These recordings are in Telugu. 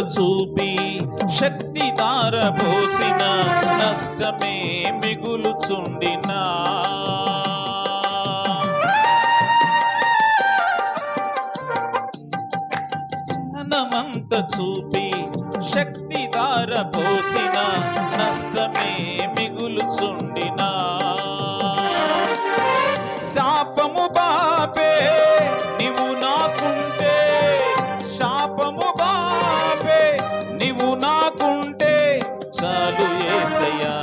చూపి శక్తి దారపోసిన నష్టమే మిగులుచుండినా జ్ఞానమంత చూపి శక్తి దారపోసిన నష్టమే మిగులుచుండినా శాపము బాపే నీవు నాకుంటే శాపము బాపే నీవు నాకుంటే చాలు యేసయ్యా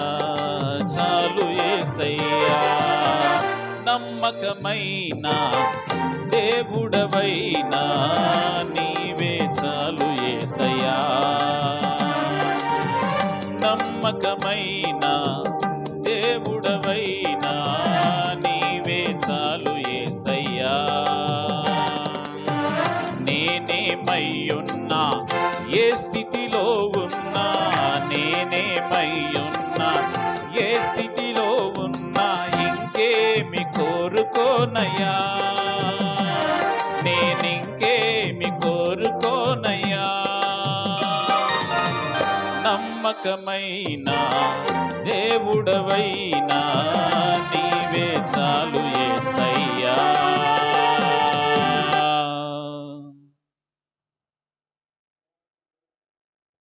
చాలు యేసయ్యా నమ్మకమైన దేవుడవైనా నీవే చాలు యేసయ్యా నమ్మకమైన దేవుడవైనా నీవే చాలు యేసయ్యా నేనేమయ్యున్నా ఏ స్థితిలో ఉన్నా నేనేమయ్యున్నా ఏ స్థితిలో ఉన్నా ఇంకేమి కోరుకోనయ్యా నేనింకేమి కోరుకోనయ్యా నమ్మకమైన దేవుడవైనా